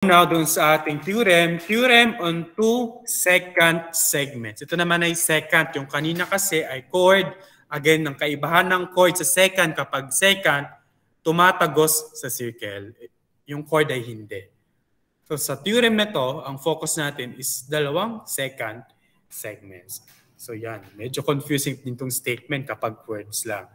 Now dun sa ating theorem on 2-second segments. Ito naman ay second. Yung kanina kasi ay chord. Again, ng kaibahan ng chord sa second, kapag second, tumatagos sa circle. Yung chord ay hindi. So sa theorem na to, ang focus natin is 2-second segments. So yan, medyo confusing din itong statement kapag words lang.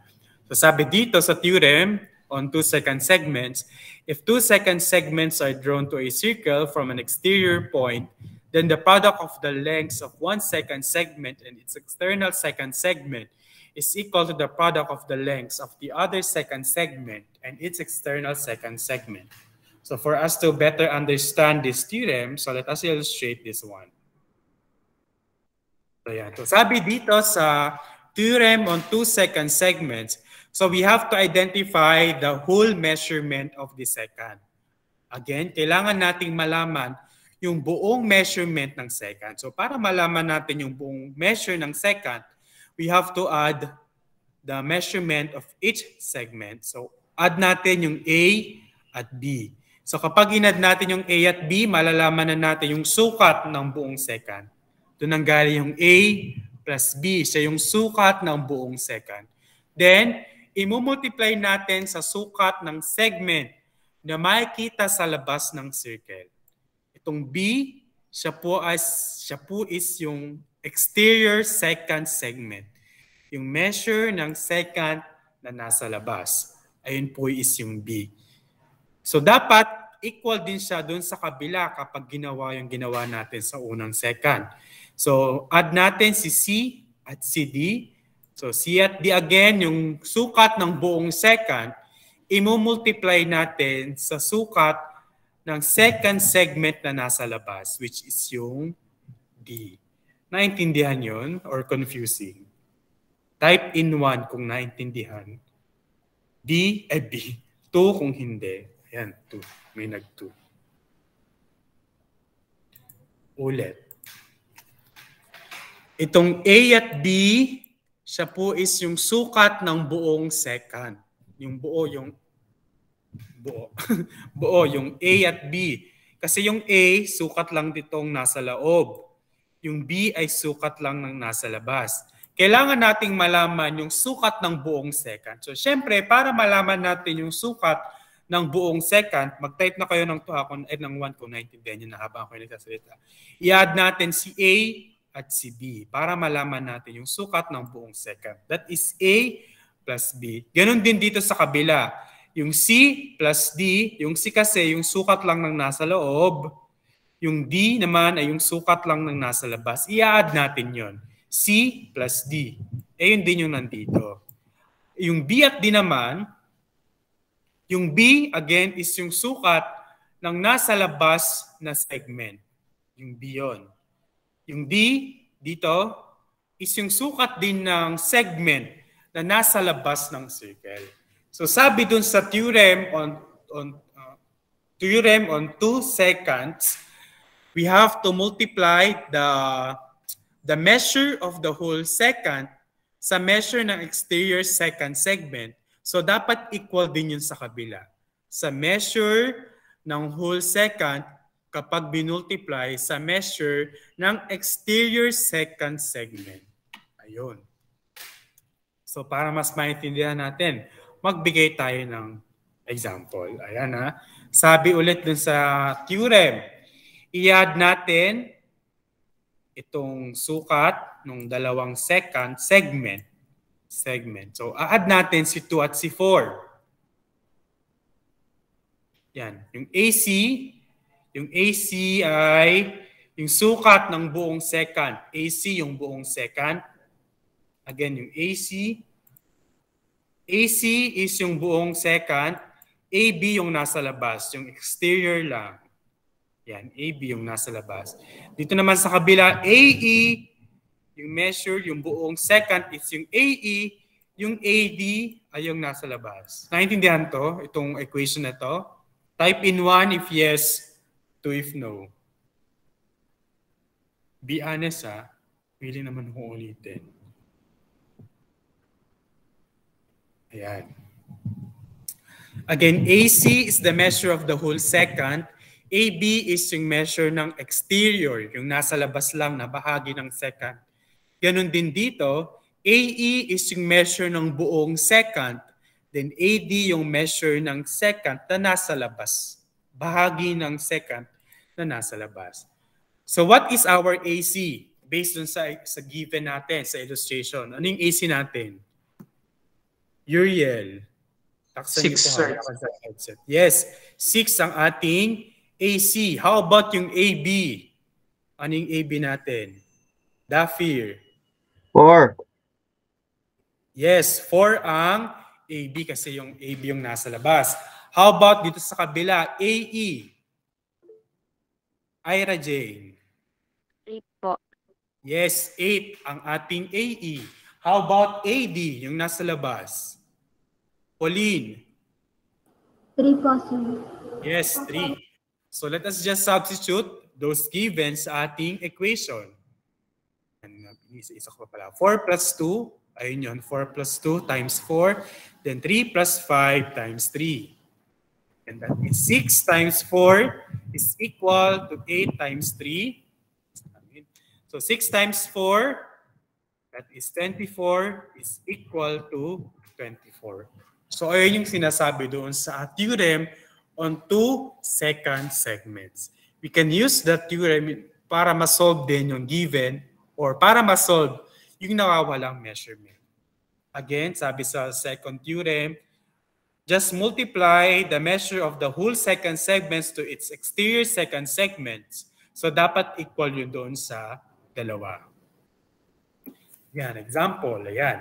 So sabi dito sa theorem on 2-second segments, if 2-second segments are drawn to a circle from an exterior point, then the product of the lengths of 1-second segment and its external second segment is equal to the product of the lengths of the other second segment and its external second segment. So for us to better understand this theorem, so let us illustrate this one. So yan. So sabi dito sa theorem on 2-second segments, so we have to identify the whole measurement of the second. Again, kailangan nating malaman yung buong measurement ng second. So para malaman natin yung buong measure ng second, we have to add the measurement of each segment. So add natin yung A at B. So kapag inad natin yung A at B, malalaman na natin yung sukat ng buong second. Doon ang galing yung A plus B. Siya yung sukat ng buong second. Then, imumultiply natin sa sukat ng segment na makikita sa labas ng circle. Itong B, siya po is yung exterior second segment. Yung measure ng second na nasa labas. Ayun po is yung B. So dapat equal din siya doon sa kabila kapag ginawa yung ginawa natin sa unang second. So add natin si C at si D. So C at D again, yung sukat ng buong second, imumultiply natin sa sukat ng second segment na nasa labas, which is yung D. Naintindihan yun or confusing? Type in 1 kung naintindihan. D ay B. 2 kung hindi. Ayan, 2. May nag-2. Ulit. Itong A at B, siya po is yung sukat ng buong second. Yung buo, buo, yung A at B. Kasi yung A, sukat lang ditong nasa loob. Yung B ay sukat lang ng nasa labas. Kailangan nating malaman yung sukat ng buong second. So, syempre, para malaman natin yung sukat ng buong second, mag-type na kayo ng 2 ng 1 kung naintindihan nyo na habang ako nagsasalita. I-add natin si A at si B para malaman natin yung sukat ng buong second. That is A plus B. Ganon din dito sa kabila. Yung C plus D, yung C kasi yung sukat lang ng nasa loob. Yung D naman ay yung sukat lang ng nasa labas. I-add natin yon. C plus D. Yun din yung nandito. Yung B at D naman, yung B again is yung sukat ng nasa labas na segment. Yung B yun. Yung D, dito, is yung sukat din ng segment na nasa labas ng circle. So sabi dun sa theorem on 2 seconds, we have to multiply the measure of the whole second sa measure ng exterior second segment. So dapat equal din yun sa kabila. Sa measure ng whole second, kapag binultiply sa measure ng exterior second segment. Ayun. So para mas maintindihan natin, magbigay tayo ng example. Ayan ha. Sabi ulit dun sa theorem, i-add natin itong sukat ng 2-second segment. So add natin si 2 at si 4. Yan. Yung AC ay yung sukat ng buong second. AC yung buong second. Again, yung AC. AC is yung buong second. AB yung nasa labas. Yung exterior lang. Yan, AB yung nasa labas. Dito naman sa kabila, AE, yung measure, yung buong second is yung AE. Yung AD ay yung nasa labas. Naintindihan to? Itong equation na to? Type in 1 if yes, 2 if no. Be honest ha. Pili naman kung ulitin. Ayan. Again, AC is the measure of the whole second. AB is yung measure ng exterior, yung nasa labas lang na bahagi ng second. Ganon din dito, AE is yung measure ng buong second, then AD yung measure ng second na nasa labas, bahagi ng second na nasa labas. So what is our AC? Based on sa given natin, sa illustration. Ano yung AC natin? Uriel. Taksan niyo po hawak sa headset. Yes, 6 ang ating AC. How about yung AB? Ano yung AB natin? Dafir. 4. Yes, 4 ang AB kasi yung AB yung nasa labas. How about dito sa kabila? AE. Ira Jane. 8 po. Yes, 8 ang ating AE. How about AD, yung nasa labas? Pauline. 3 po, sir. Yes, 3. So let us just substitute those given sa ating equation. Isa ko pa pala. 4 plus 2, ayun yun, 4 plus 2 times 4, then 3 plus 5 times 3. And that is 6 times 4 is equal to 8 times 3. So 6 times 4, that is 24, is equal to 24. So ayun yung sinasabi doon sa theorem on 2 second segments. We can use that theorem para ma-solve din yung given or para ma-solve yung nawawalang measurement. Again, sabi sa second theorem, just multiply the measure of the whole second segments to its exterior second segments. So dapat equal yun doon sa dalawa. Yan, example, ayan.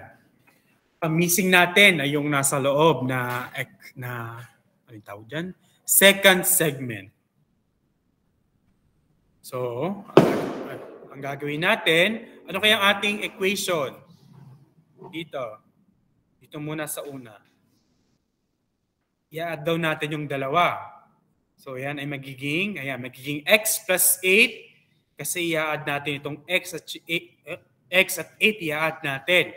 Ang missing natin ay yung nasa loob na ano tawag dyan? Second segment. So, ang gagawin natin, ano kaya ang ating equation? Dito muna sa una. I-add daw natin yung dalawa. So, yan ay magiging x plus 8 kasi i-add natin itong x at 8 i-add natin.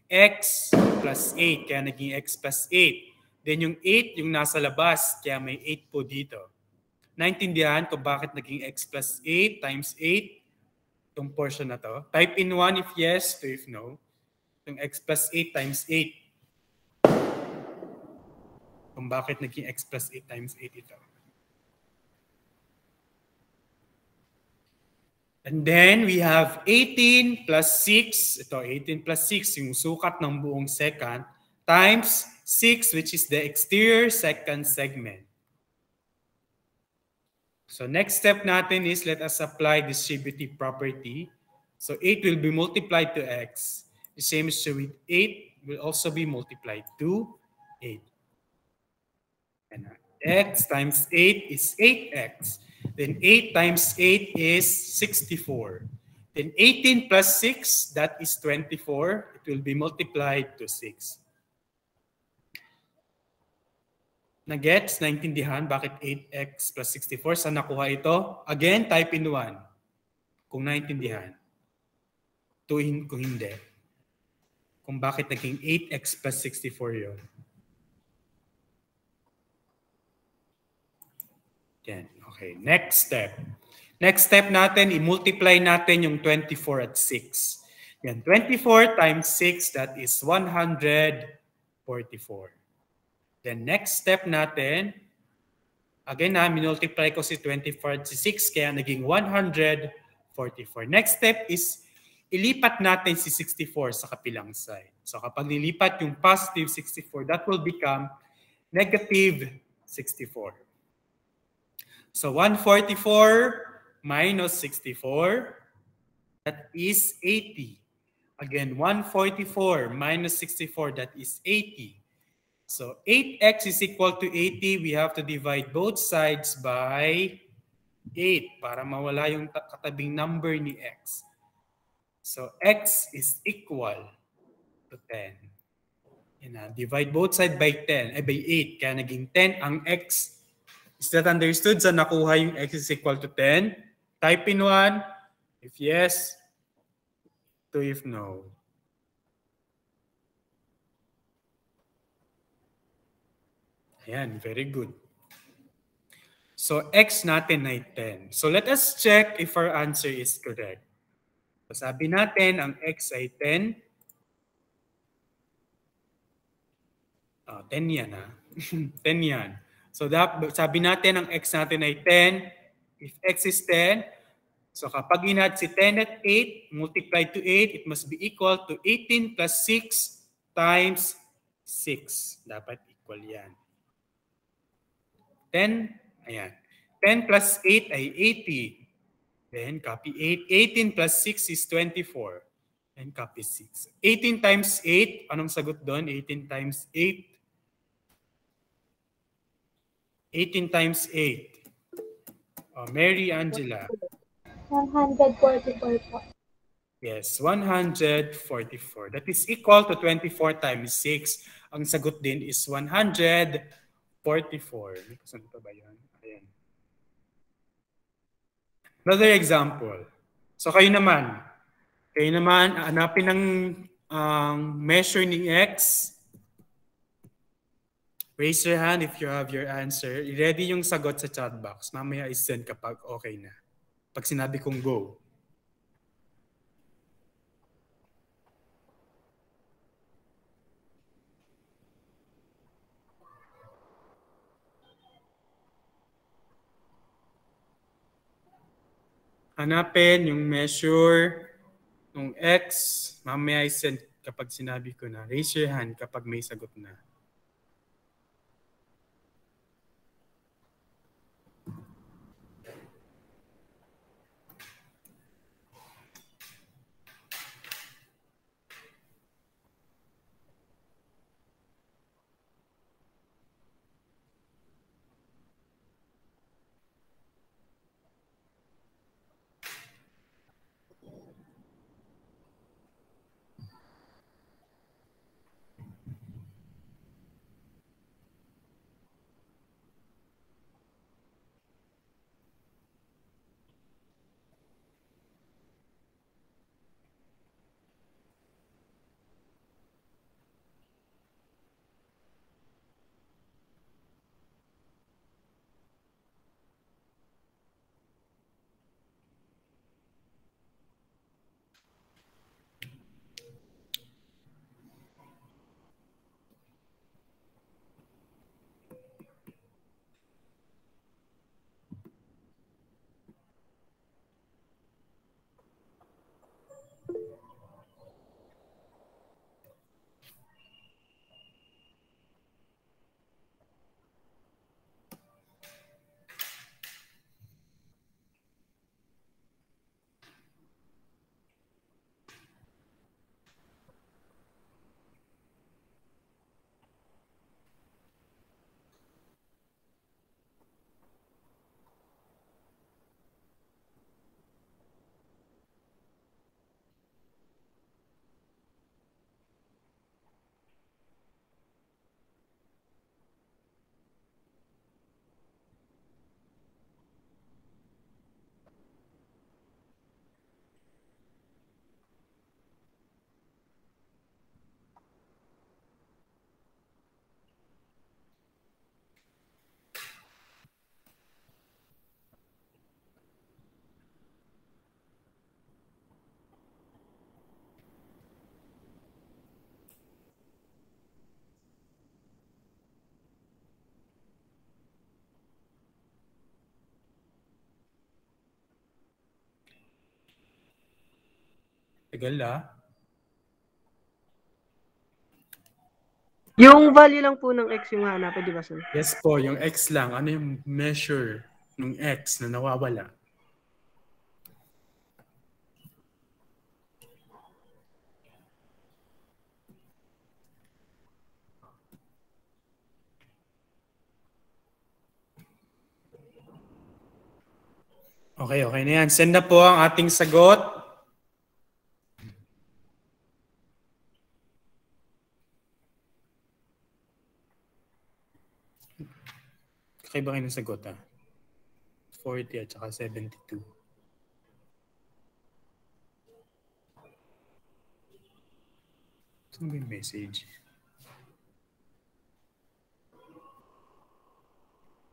X plus 8, kaya naging x plus 8. Then yung 8, yung nasa labas, kaya may 8 po dito. Naintindihan kung bakit naging x plus 8 times 8 itong portion na to? Type in 1 if yes, 2 if no. Yung x plus 8 times 8. Kung bakit naging x plus 8 times 8 ito. And then we have 18 plus 6. Ito, 18 plus 6, yung sukat ng buong second, times 6, which is the exterior second segment. So next step natin is let us apply distributive property. So 8 will be multiplied to x. The same is true with 8 will also be multiplied to 8. And x times 8 is 8x. Then 8 times 8 is 64. Then 18 plus 6, that is 24. It will be multiplied to 6. Nagets? Naintindihan bakit 8x plus 64? Saan nakuha ito? Again, type in 1. Kung naintindihan. 2 kung hindi. Kung bakit naging 8x plus 64 yun. Yan. Okay, next step. Next step natin, i-multiply natin yung 24 at 6. Yan, 24 times 6, that is 144. Then next step natin, again minultiply ko si 24 at si 6, kaya naging 144. Next step is, ilipat natin si 64 sa kapilang side. So kapag nilipat yung positive 64, that will become negative 64. So 144 minus 64, that is 80. Again, 144 minus 64, that is 80. So 8x is equal to 80. We have to divide both sides by 8 para mawala yung katabing number ni x. So x is equal to 10. Yan, divide both sides by 10, by 8. Kaya naging 10 ang x. Is that understood? Sa nakuha yung x is equal to 10? Type in 1 if yes, 2 if no. Ayan, very good. So x natin ay 10. So let us check if our answer is correct. So sabi natin ang x ay 10. 10 yan ha. 10 yan. So sabi natin ang x natin ay 10. If x is 10, so kapag inad si 10 at 8, multiplied to 8, it must be equal to 18 plus 6 times 6. Dapat equal yan. 10, ayan. 10 plus 8 ay 80. Then copy 8. 18 plus 6 is 24. And copy 6. 18 times 8, anong sagot doon? 18 times 8. 18 times 8. Oh, Mary Angela. 144 po. Yes, 144. That is equal to 24 times 6. Ang sagot din is 144. Saan pa ba yun? Ayan. Another example. So kayo naman, hanapin ang measure ng x. Raise your hand if you have your answer. I-ready yung sagot sa chat box. Mamaya i-send kapag okay na. Pag sinabi kong go. Hanapin yung measure ng x. Mamaya i-send kapag sinabi ko na. Raise your hand kapag may sagot na. Tagal ah. Yung value lang po ng x yung hanapin, di ba, sir? Yes po, yung x lang. Ano yung measure ng x na nawawala? Okay, okay na yan. Send na po ang ating sagot. Kakaiba kayo ng sagot ah. 40 at saka 72. Saan ba yung message?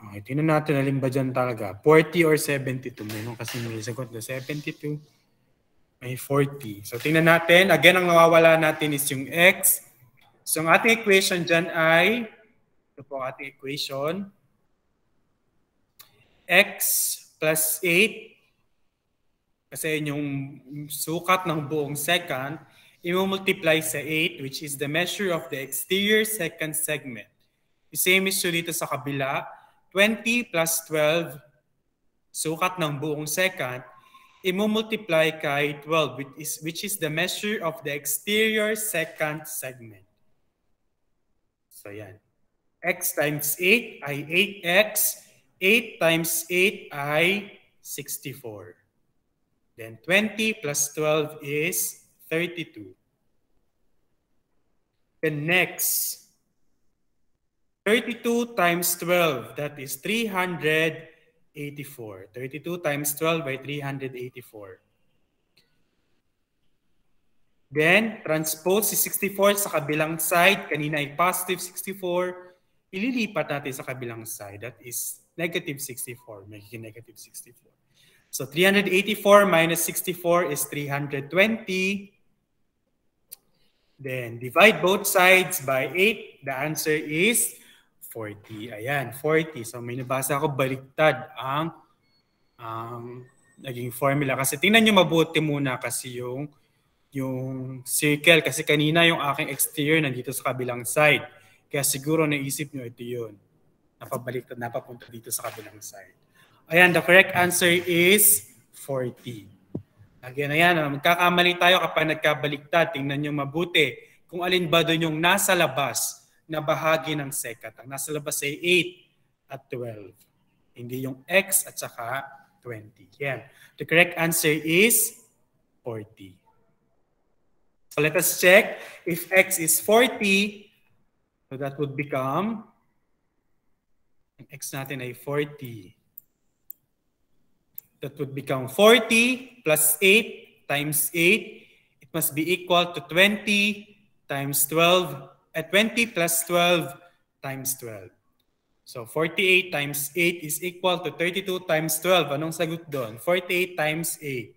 Okay, tingnan natin alin ba dyan talaga. 40 or 72. Meron kasi may sagot na 72. May 40. So tingnan natin. Again, ang nawawala natin is yung x. So ang ating equation dyan ay, ito po ang ating equation, x plus 8, kasi yung sukat ng buong second, i-multiply sa 8, which is the measure of the exterior second segment. The same is dito sa kabila, 20 plus 12, sukat ng buong second, i-multiply kay 12, which is the measure of the exterior second segment. So yan. X times 8 ay 8x. 8 times 8 ay 64. Then 20 plus 12 is 32. Then next, 32 times 12, that is 384. 32 times 12 by 384. Then, transpose si 64 sa kabilang side. Kanina ay positive 64. Ililipat natin sa kabilang side. That is negative 64. Magiging negative 64. So, 384 minus 64 is 320. Then, divide both sides by 8. The answer is 40. Ayan, 40. So may nabasa ako baliktad ang naging formula. Kasi tingnan nyo mabuti muna kasi yung circle. Kasi kanina yung aking exterior nandito sa kabilang side. Kaya siguro naisip nyo ito yun. Napabaliktad, napapunta dito sa kabilang side. Ayan, the correct answer is 40. Again, ayan, magkakamali tayo kapag nagkabaliktad. Tingnan nyo mabuti kung alin ba doon yung nasa labas na bahagi ng second. Ang nasa labas ay 8 at 12. Hindi yung x at saka 20. Yan. The correct answer is 40. So let us check if x is 40. So that would become, ang x natin ay 40. That would become 40 plus 8 times 8. It must be equal to 20 times 12. At 20 plus 12 times 12. So 48 times 8 is equal to 32 times 12. Anong sagot doon? 48 times 8.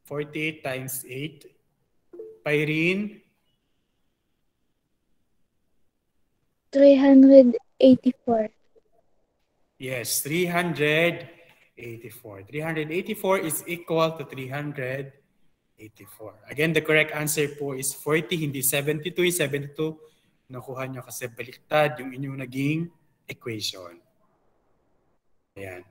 48 times 8. Pyrene? 384. Yes, 384. 384 is equal to 384. Again, the correct answer po is 40, hindi 72. 72, nakuha nyo kasi baliktad yung inyong naging equation. Ayan.